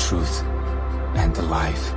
truth, and the life.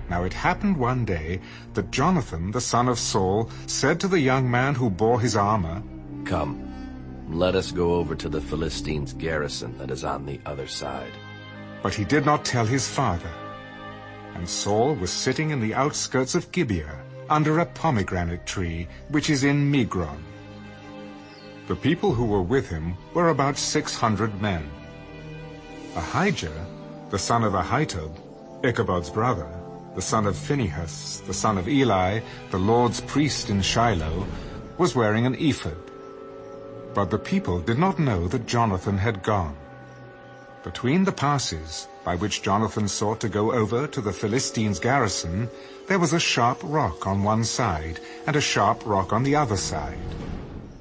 Now it happened one day that Jonathan, the son of Saul, said to the young man who bore his armor, "Come, let us go over to the Philistines' garrison that is on the other side." But he did not tell his father. And Saul was sitting in the outskirts of Gibeah, under a pomegranate tree, which is in Migron. The people who were with him were about 600 men. Ahijah, the son of Ahitub, Ichabod's brother, the son of Phinehas, the son of Eli, the Lord's priest in Shiloh, was wearing an ephod. But the people did not know that Jonathan had gone. Between the passes by which Jonathan sought to go over to the Philistines' garrison, there was a sharp rock on one side and a sharp rock on the other side.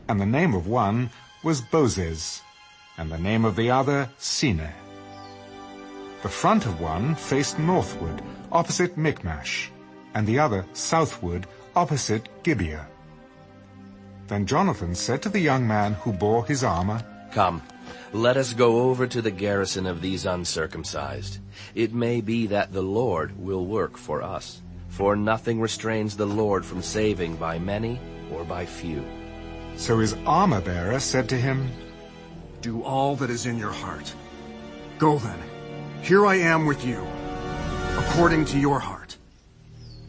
And the name of one was Bozez, and the name of the other Seneh. The front of one faced northward, opposite Michmash, and the other southward, opposite Gibeah. Then Jonathan said to the young man who bore his armor, "Come, let us go over to the garrison of these uncircumcised. It may be that the Lord will work for us, for nothing restrains the Lord from saving by many or by few." So his armor-bearer said to him, "Do all that is in your heart. Go then. Here I am with you, according to your heart."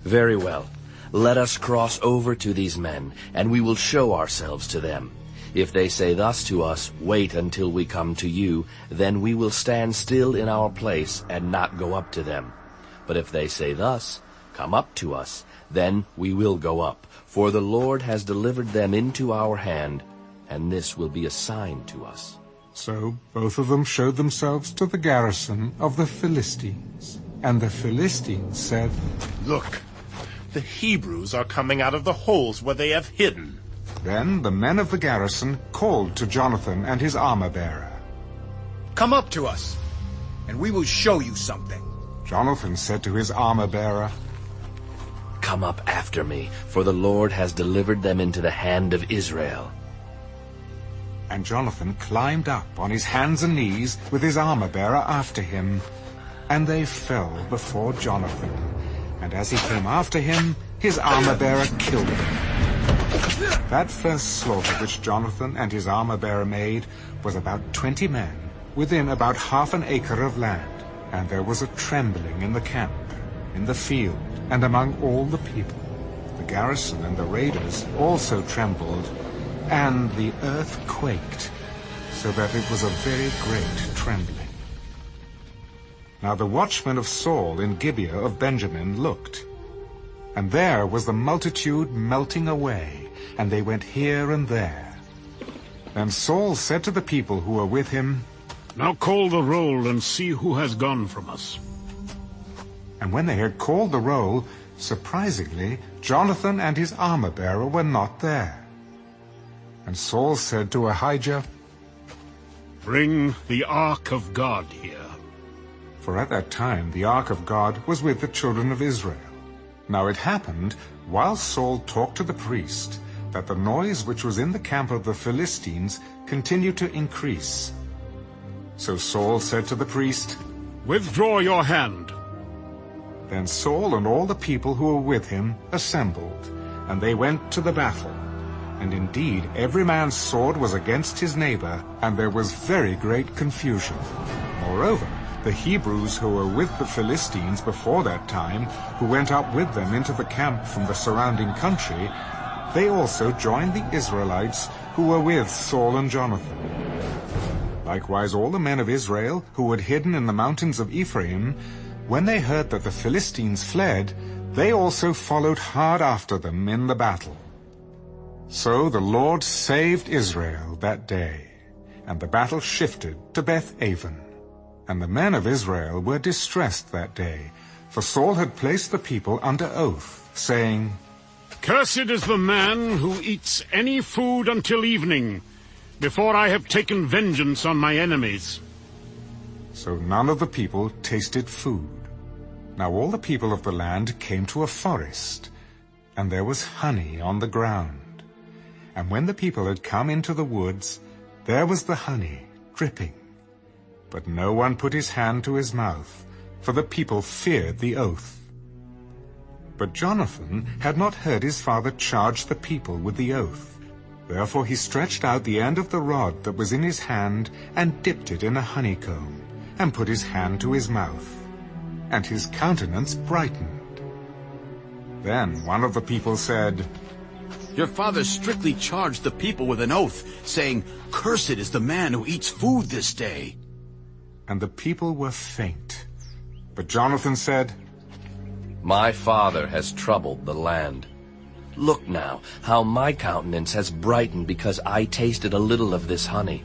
"Very well. Let us cross over to these men, and we will show ourselves to them. If they say thus to us, 'Wait until we come to you,' then we will stand still in our place and not go up to them. But if they say thus, 'Come up to us,' then we will go up, for the Lord has delivered them into our hand, and this will be a sign to us." So both of them showed themselves to the garrison of the Philistines. And the Philistines said, "Look, the Hebrews are coming out of the holes where they have hidden." Then the men of the garrison called to Jonathan and his armor-bearer. "Come up to us, and we will show you something." Jonathan said to his armor-bearer, "Come up after me, for the Lord has delivered them into the hand of Israel." And Jonathan climbed up on his hands and knees with his armor-bearer after him, and they fell before Jonathan. And as he came after him, his armor-bearer killed him. That first slaughter which Jonathan and his armor-bearer made was about 20 men, within about half an acre of land. And there was a trembling in the camp, in the field, and among all the people. The garrison and the raiders also trembled, and the earth quaked, so that it was a very great trembling. Now the watchmen of Saul in Gibeah of Benjamin looked, and there was the multitude melting away, and they went here and there. Then Saul said to the people who were with him, "Now call the roll and see who has gone from us." And when they had called the roll, surprisingly, Jonathan and his armor-bearer were not there. And Saul said to Ahijah, "Bring the ark of God here." For at that time the ark of God was with the children of Israel. Now it happened, while Saul talked to the priest, that the noise which was in the camp of the Philistines continued to increase. So Saul said to the priest, "Withdraw your hand." Then Saul and all the people who were with him assembled, and they went to the battle. And indeed every man's sword was against his neighbor, and there was very great confusion. Moreover, the Hebrews who were with the Philistines before that time, who went up with them into the camp from the surrounding country, they also joined the Israelites who were with Saul and Jonathan. Likewise all the men of Israel who had hidden in the mountains of Ephraim, when they heard that the Philistines fled, they also followed hard after them in the battle. So the Lord saved Israel that day, and the battle shifted to Beth-aven. And the men of Israel were distressed that day, for Saul had placed the people under oath, saying, "Cursed is the man who eats any food until evening, before I have taken vengeance on my enemies. So none of the people tasted food. Now all the people of the land came to a forest, and there was honey on the ground. And when the people had come into the woods, there was the honey dripping. But no one put his hand to his mouth, for the people feared the oath. But Jonathan had not heard his father charge the people with the oath. Therefore he stretched out the end of the rod that was in his hand and dipped it in a honeycomb, and put his hand to his mouth. And his countenance brightened. Then one of the people said, Your father strictly charged the people with an oath, saying, Cursed is the man who eats food this day. And the people were faint. But Jonathan said, My father has troubled the land. Look now, how my countenance has brightened because I tasted a little of this honey.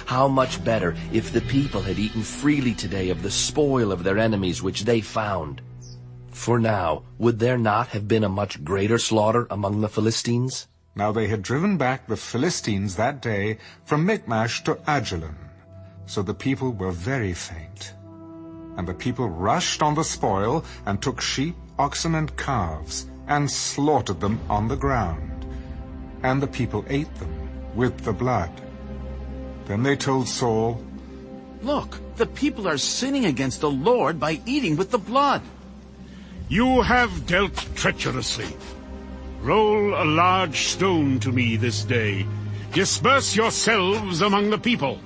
How much better if the people had eaten freely today of the spoil of their enemies which they found. For now, would there not have been a much greater slaughter among the Philistines? Now they had driven back the Philistines that day from Michmash to Ajalon. So the people were very faint. And the people rushed on the spoil, and took sheep, oxen, and calves, and slaughtered them on the ground. And the people ate them with the blood. Then they told Saul, Look, the people are sinning against the Lord by eating with the blood. You have dealt treacherously. Roll a large stone to me this day. Disperse yourselves among the people,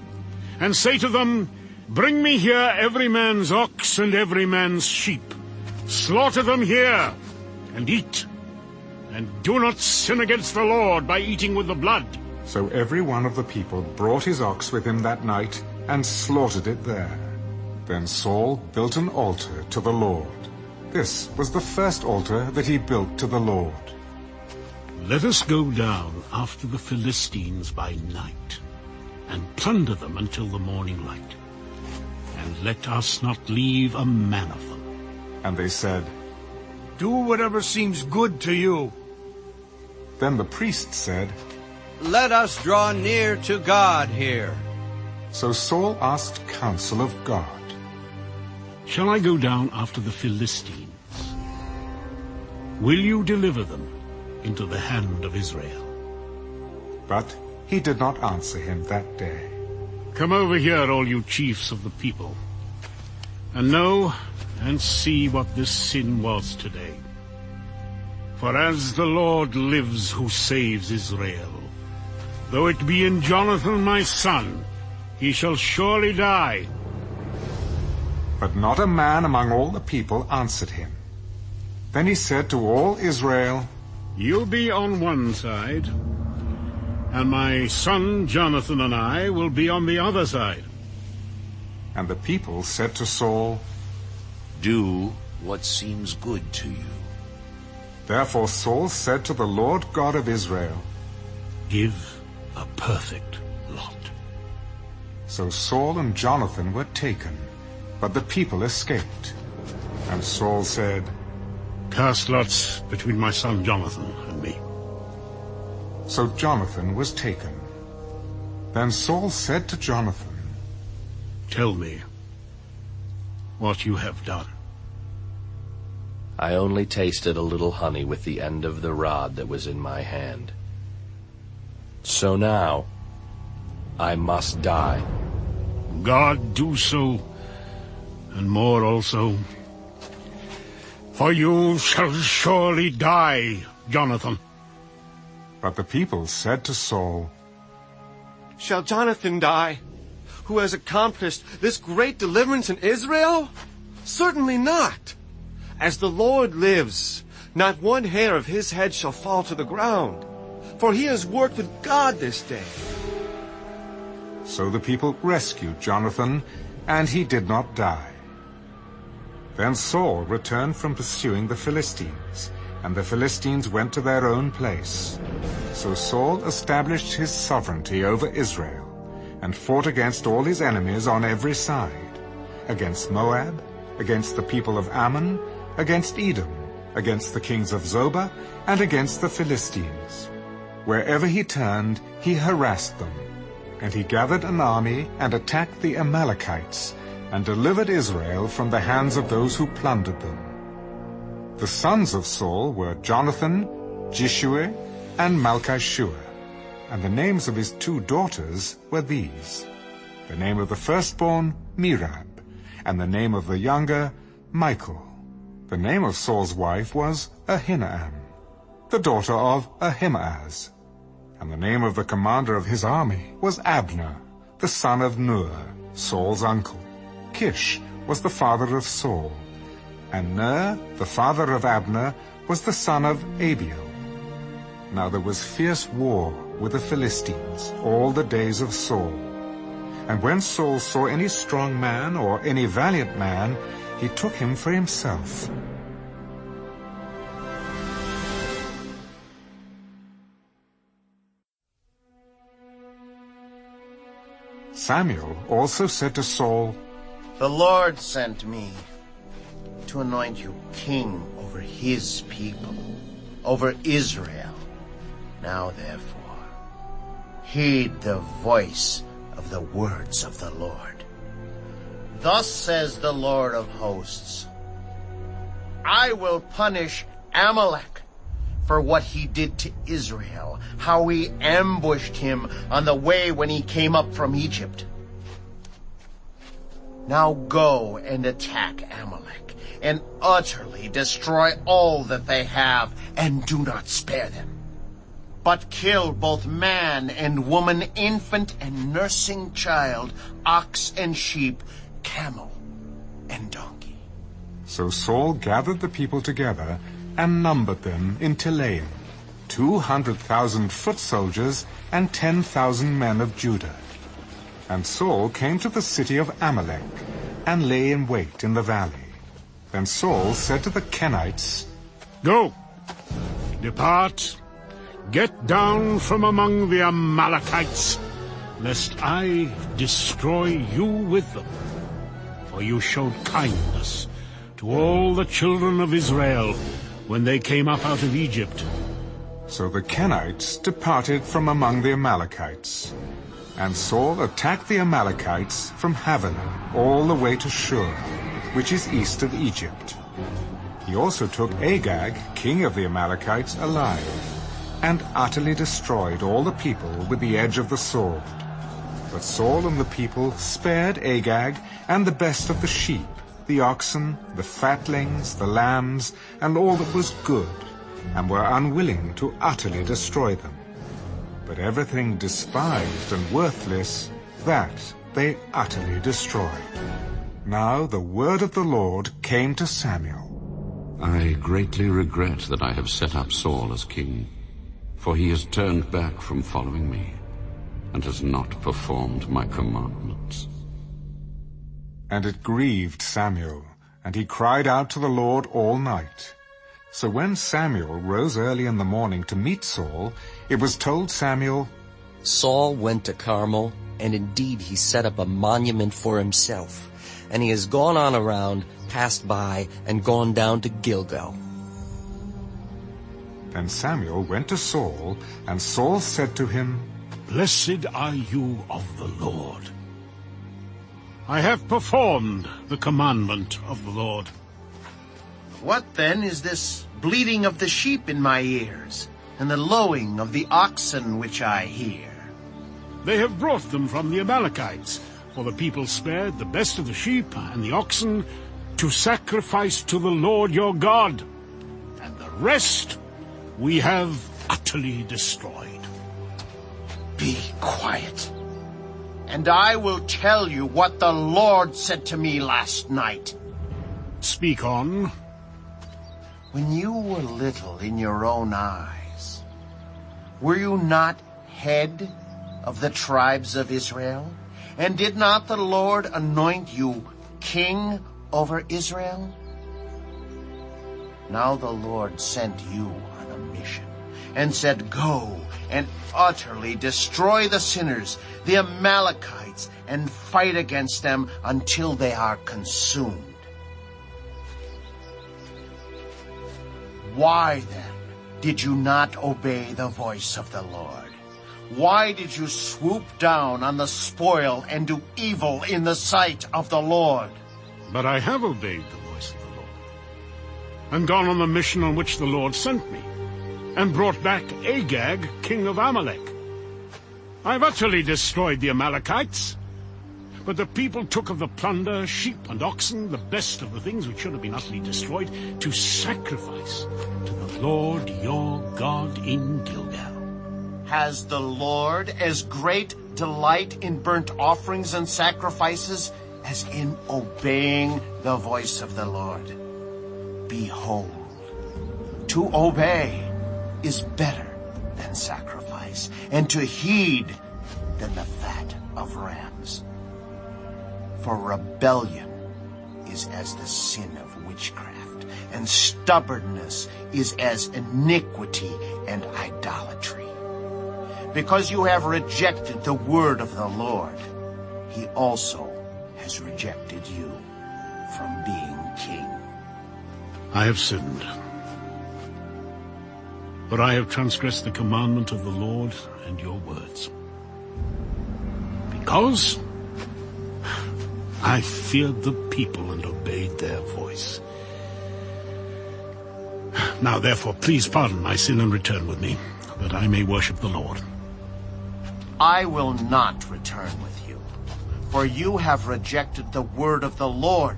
and say to them, Bring me here every man's ox and every man's sheep. Slaughter them here, and eat. And do not sin against the Lord by eating with the blood. So every one of the people brought his ox with him that night, and slaughtered it there. Then Saul built an altar to the Lord. This was the first altar that he built to the Lord. Let us go down after the Philistines by night, and plunder them until the morning light. And let us not leave a man of them. And they said, Do whatever seems good to you. Then the priest said, Let us draw near to God here. So Saul asked counsel of God. Shall I go down after the Philistines? Will you deliver them into the hand of Israel? But he did not answer him that day. Come over here, all you chiefs of the people, and know and see what this sin was today. For as the Lord lives who saves Israel, though it be in Jonathan my son, he shall surely die. But not a man among all the people answered him. Then he said to all Israel, You be on one side, and my son Jonathan and I will be on the other side. And the people said to Saul, Do what seems good to you. Therefore Saul said to the Lord God of Israel, Give a perfect lot. So Saul and Jonathan were taken, but the people escaped. And Saul said, Cast lots between my son Jonathan and me. So Jonathan was taken. Then Saul said to Jonathan, Tell me what you have done. I only tasted a little honey with the end of the rod that was in my hand. So now I must die. God do so, and more also. For you shall surely die, Jonathan. But the people said to Saul, Shall Jonathan die, who has accomplished this great deliverance in Israel? Certainly not. As the Lord lives, not one hair of his head shall fall to the ground, for he has worked with God this day. So the people rescued Jonathan, and he did not die. Then Saul returned from pursuing the Philistines, and the Philistines went to their own place. So Saul established his sovereignty over Israel, and fought against all his enemies on every side, against Moab, against the people of Ammon, against Edom, against the kings of Zobah, and against the Philistines. Wherever he turned, he harassed them. And he gathered an army and attacked the Amalekites, and delivered Israel from the hands of those who plundered them. The sons of Saul were Jonathan, Jeshua, and Malchishua, and the names of his 2 daughters were these: the name of the firstborn, Merab, and the name of the younger, Michal. The name of Saul's wife was Ahinoam, the daughter of Ahimaaz. And the name of the commander of his army was Abner, the son of Ner, Saul's uncle. Kish was the father of Saul, and Ner, the father of Abner, was the son of Abiel. Now there was fierce war with the Philistines all the days of Saul. And when Saul saw any strong man or any valiant man, he took him for himself. Samuel also said to Saul, "The Lord sent me to anoint you king over his people, over Israel. Now therefore, heed the voice of the words of the Lord. Thus says the Lord of hosts, I will punish Amalek for what he did to Israel, how he ambushed him on the way when he came up from Egypt. Now go and attack Amalek, and utterly destroy all that they have, and do not spare them, but kill both man and woman, infant and nursing child, ox and sheep, camel and donkey." So Saul gathered the people together and numbered them in Telaim, 200,000 foot soldiers and 10,000 men of Judah. And Saul came to the city of Amalek and lay in wait in the valley. Then Saul said to the Kenites, "Go, depart, get down from among the Amalekites, lest I destroy you with them. For you showed kindness to all the children of Israel when they came up out of Egypt." So the Kenites departed from among the Amalekites. And Saul attacked the Amalekites from Havilah all the way to Shur, which is east of Egypt. He also took Agag, king of the Amalekites, alive, and utterly destroyed all the people with the edge of the sword. But Saul and the people spared Agag and the best of the sheep, the oxen, the fatlings, the lambs, and all that was good, and were unwilling to utterly destroy them. But everything despised and worthless, that they utterly destroyed. Now the word of the Lord came to Samuel. "I greatly regret that I have set up Saul as king, for he has turned back from following me, and has not performed my commandments." And it grieved Samuel, and he cried out to the Lord all night. So when Samuel rose early in the morning to meet Saul, it was told Samuel, "Saul went to Carmel, and indeed he set up a monument for himself, and he has gone on around, passed by, and gone down to Gilgal." Then Samuel went to Saul, and Saul said to him, "Blessed are you of the Lord. I have performed the commandment of the Lord." "What then is this bleating of the sheep in my ears, and the lowing of the oxen which I hear?" "They have brought them from the Amalekites, for the people spared the best of the sheep and the oxen to sacrifice to the Lord your God, and the rest we have utterly destroyed." "Be quiet, and I will tell you what the Lord said to me last night." "Speak on." "When you were little in your own eyes, were you not head of the tribes of Israel? And did not the Lord anoint you king over Israel? Now the Lord sent you on a mission, and said, Go and utterly destroy the sinners, the Amalekites, and fight against them until they are consumed. Why then did you not obey the voice of the Lord? Why did you swoop down on the spoil and do evil in the sight of the Lord? But I have obeyed the voice of the Lord, and gone on the mission on which the Lord sent me, and brought back Agag, king of Amalek. I've utterly destroyed the Amalekites, but the people took of the plunder, sheep and oxen, the best of the things which should have been utterly destroyed, to sacrifice to the Lord your God in Gilgal. Has the Lord as great delight in burnt offerings and sacrifices as in obeying the voice of the Lord? Behold, to obey is better than sacrifice, and to heed than the fat of rams. For rebellion is as the sin of witchcraft, and stubbornness is as iniquity and idolatry. Because you have rejected the word of the Lord, he also has rejected you from being king. I have sinned, for I have transgressed the commandment of the Lord and your words. Because I feared the people and obeyed their voice. Now therefore, please pardon my sin and return with me, that I may worship the Lord. I will not return with you, for you have rejected the word of the Lord,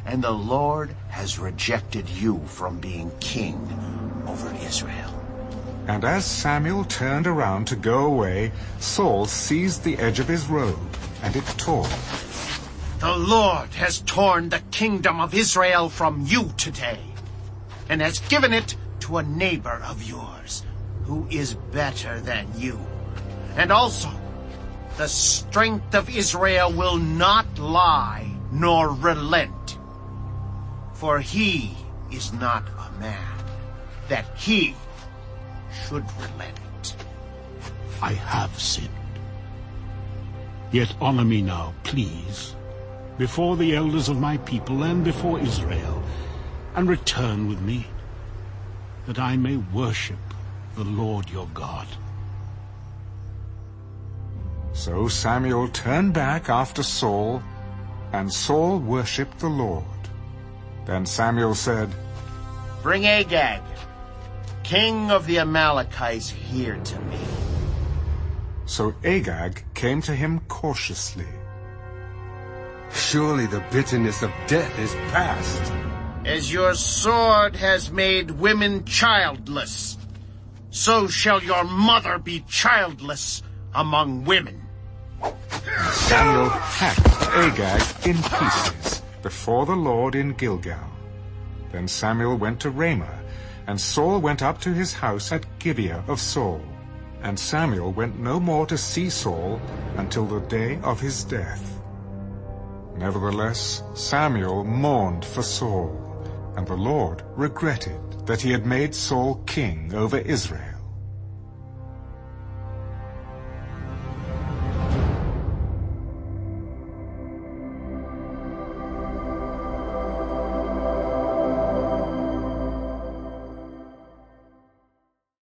and the Lord has rejected you from being king over Israel. And as Samuel turned around to go away, Saul seized the edge of his robe, and it tore. The Lord has torn the kingdom of Israel from you today, and has given it to a neighbor of yours, who is better than you. And also, the strength of Israel will not lie nor relent. For he is not a man, that he should relent. I have sinned. Yet honor me now, please, before the elders of my people and before Israel, and return with me, that I may worship the Lord your God. So Samuel turned back after Saul, and Saul worshipped the Lord. Then Samuel said, Bring Agag, king of the Amalekites, here to me. So Agag came to him cautiously. Surely the bitterness of death is past. As your sword has made women childless, so shall your mother be childless among women. Samuel hacked Agag in pieces before the Lord in Gilgal. Then Samuel went to Ramah, and Saul went up to his house at Gibeah of Saul. And Samuel went no more to see Saul until the day of his death. Nevertheless, Samuel mourned for Saul, and the Lord regretted that he had made Saul king over Israel.